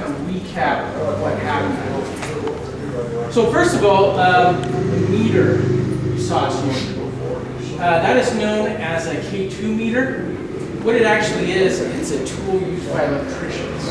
kind of recap of what happened. So first of all, the meter you saw us using before. That is known as a K2 meter. What it actually is, it's a tool used by electricians.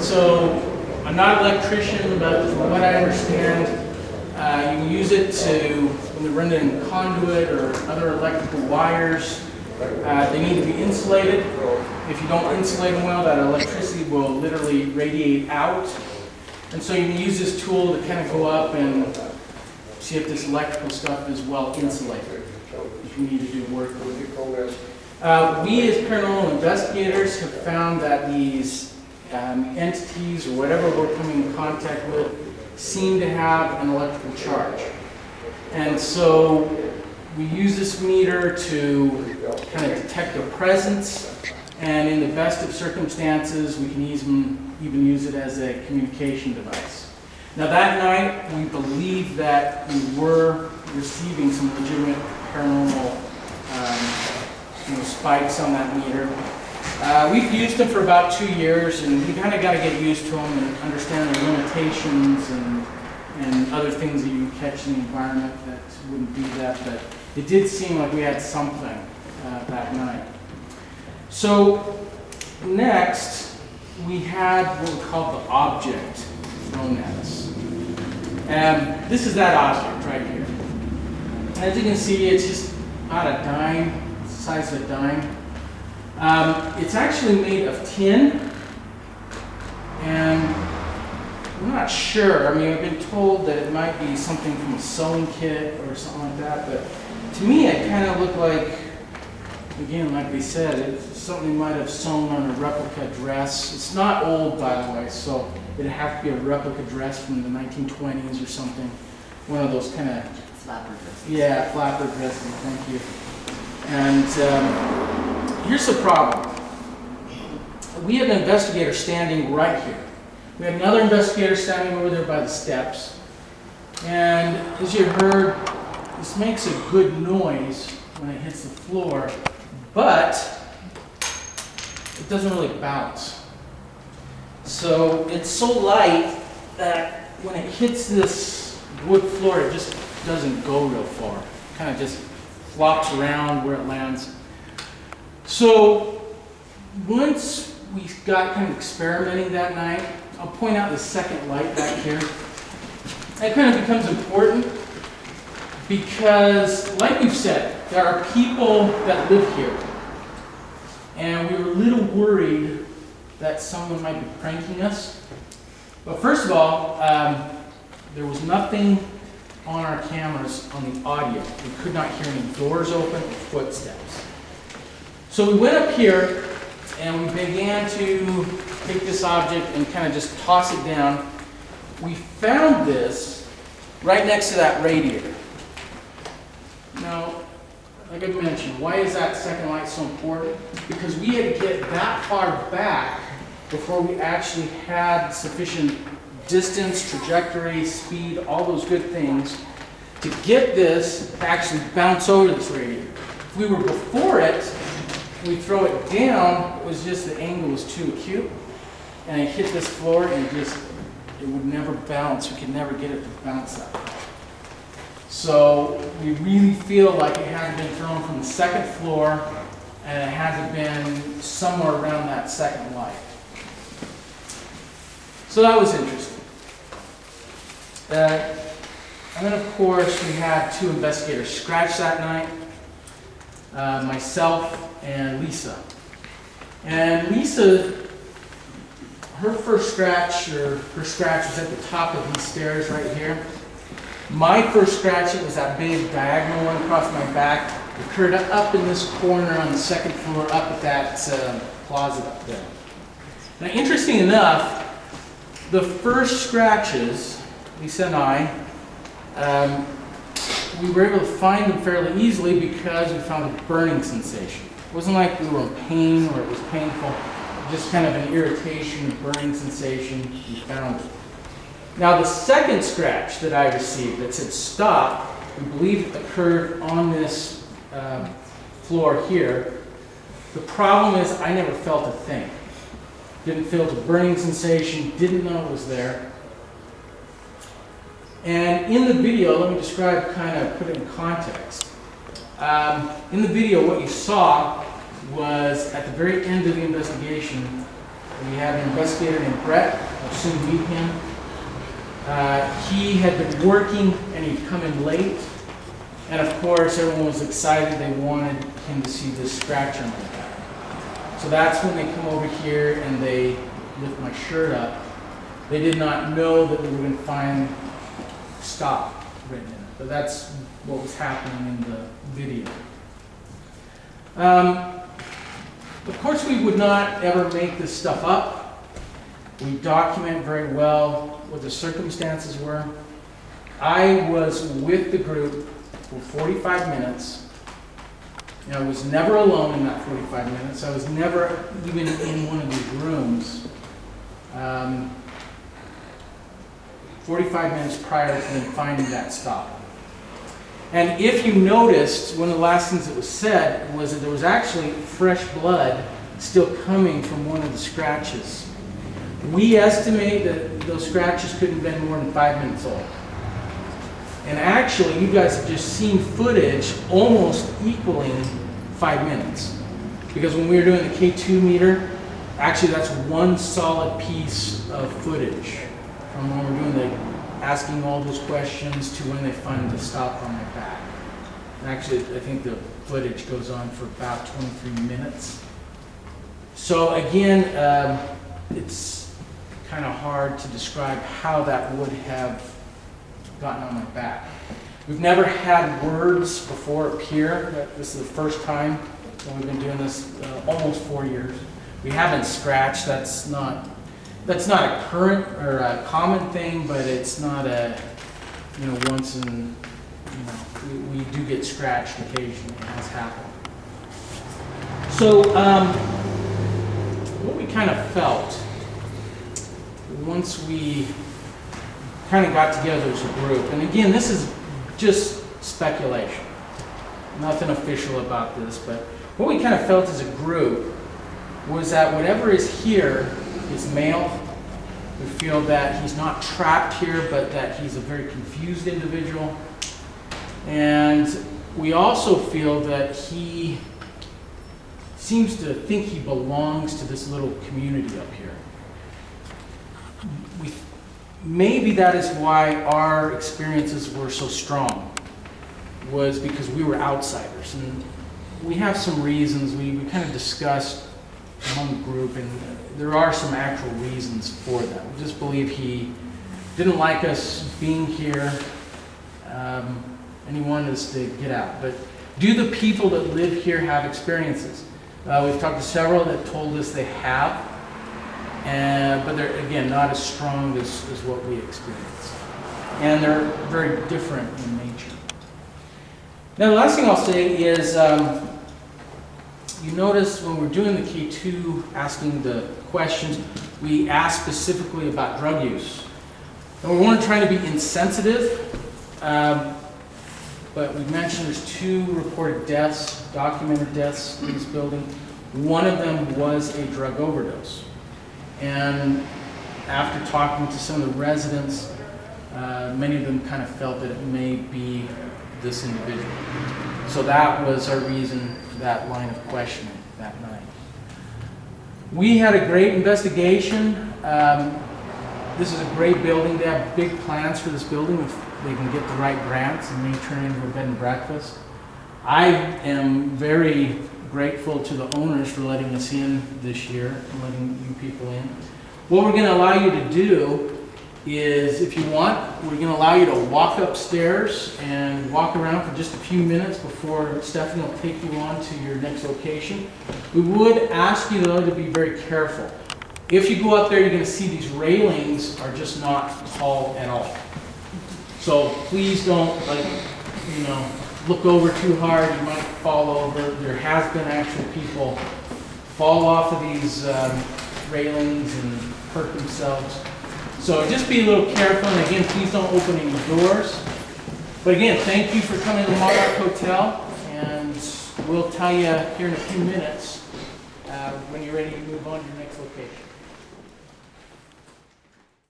So I'm not an electrician, but from what I understand, you can use it to, when they're running conduit or other electrical wires, they need to be insulated. If you don't insulate them well, that electricity will literally radiate out. And so you can use this tool to kind of go up and see if this electrical stuff is well insulated, if you need to do work with it. We as paranormal investigators have found that these entities or whatever we're coming in contact with seem to have an electrical charge. And so we use this meter to kind of detect their presence, and in the best of circumstances, we can even use it as a communication device. Now that night, we believe that we were receiving some legitimate paranormal spikes on that meter. We've used them for about 2 years, and you kind of got to get used to them and understand their limitations and other things that you catch in the environment that wouldn't do that. But it did seem like we had something that night. So next, we had what we call the object thrown at us. And this is that object right here. As you can see, it's just about a dime, the size of a dime. It's actually made of tin, and I'm not sure. I mean, I've been told that it might be something from a sewing kit or something like that, but to me it kind of looked like, again, like they said, it's something might have sewn on a replica dress. It's not old, by the way, so it'd have to be a replica dress from the 1920s or something. One of those kind of Flapper dresses. Yeah, flapper dresses, thank you. And here's the problem. We have an investigator standing right here. We have another investigator standing over there by the steps. And as you heard, this makes a good noise when it hits the floor, but it doesn't really bounce. So it's so light that when it hits this wood floor, it just doesn't go real far. It kind of just flops around where it lands. So once we got kind of experimenting that night, I'll point out the second light back here. That kind of becomes important because, like we've said, there are people that live here. And we were a little worried that someone might be pranking us. But first of all, there was nothing on our cameras on the audio. We could not hear any doors open or footsteps. So we went up here and we began to take this object and kind of just toss it down. We found this right next to that radiator. Now, like I mentioned, why is that second light so important? Because we had to get that far back before we actually had sufficient distance, trajectory, speed, all those good things to get this to actually bounce over this radiator. If we were before it, we throw it down, it was just the angle was too acute, and it hit this floor and it would never bounce. We could never get it to bounce up. So we really feel like it had been thrown from the second floor, and it had to have been somewhere around that second light. So that was interesting. And then, of course, we had 2 investigators scratch that night, myself and Lisa. And Lisa, her scratch was at the top of these stairs right here. My first scratch, it was that big diagonal one across my back. It occurred up in this corner on the second floor, up at that closet up there. Now, interesting enough, the first scratches, Lisa and I, we were able to find them fairly easily because we found a burning sensation. It wasn't like we were in pain or it was painful, just kind of an irritation, a burning sensation. We found it. Now the second scratch that I received that said stop, we believe it occurred on this floor here. The problem is I never felt a thing. Didn't feel the burning sensation, didn't know it was there. And in the video, let me describe, kind of put it in context. In the video, what you saw was at the very end of the investigation, we had an investigator named Brett. I'll soon meet him. He had been working and he'd come in late. And of course, everyone was excited. They wanted him to see this scratch on my back. So that's when they come over here and they lift my shirt up. They did not know that we were going to find "stop" written in it. But that's what was happening in the video. Of course, we would not ever make this stuff up. We document very well what the circumstances were. I was with the group for 45 minutes. And I was never alone in that 45 minutes. I was never even in one of these rooms. 45 minutes prior to them finding that stop. And if you noticed, one of the last things that was said was that there was actually fresh blood still coming from one of the scratches. We estimate that those scratches couldn't have been more than 5 minutes old. And actually, you guys have just seen footage almost equaling 5 minutes. Because when we were doing the K2 meter, actually that's one solid piece of footage from when we're doing the asking all those questions to when they find the stop on my back. And actually, I think the footage goes on for about 23 minutes. So again, it's kind of hard to describe how that would have gotten on my back. We've never had words before appear. This is the first time that we've been doing this almost 4 years. We haven't scratched. That's not a current or a common thing, but it's not a, once in, we do get scratched occasionally. It has happened. So what we kind of felt once we kind of got together as a group, and again, this is just speculation, nothing official about this, but what we kind of felt as a group was that whatever is here is male. We feel that he's not trapped here, but that he's a very confused individual. And we also feel that he seems to think he belongs to this little community up here. Maybe that is why our experiences were so strong, was because we were outsiders. And we have some reasons we kind of discussed among the group, and there are some actual reasons for that. We just believe he didn't like us being here, and he wanted us to get out. But do the people that live here have experiences? We've talked to several that told us they have, but they're, again, not as strong as what we experienced. And they're very different in nature. Now, the last thing I'll say is, you notice when we're doing the K2, asking the questions, we ask specifically about drug use. And we weren't trying to be insensitive, but we mentioned there's 2 reported deaths, documented deaths in this building. One of them was a drug overdose. And after talking to some of the residents, many of them kind of felt that it may be this individual. So that was our reason for that line of questioning that night. We had a great investigation. This is a great building. They have big plans for this building if they can get the right grants and may turn it into a bed and breakfast. I am very grateful to the owners for letting us in this year and letting you people in. What we're going to allow you to do is, if you want, we're going to allow you to walk upstairs and walk around for just a few minutes before Stephanie will take you on to your next location. We would ask you, though, to be very careful. If you go up there, you're going to see these railings are just not tall at all. So please don't, look over too hard. You might fall over. There has been actual people fall off of these railings and hurt themselves. So just be a little careful, and again, please don't open any doors. But again, thank you for coming to the Monarch Hotel, and we'll tell you here in a few minutes when you're ready to move on to your next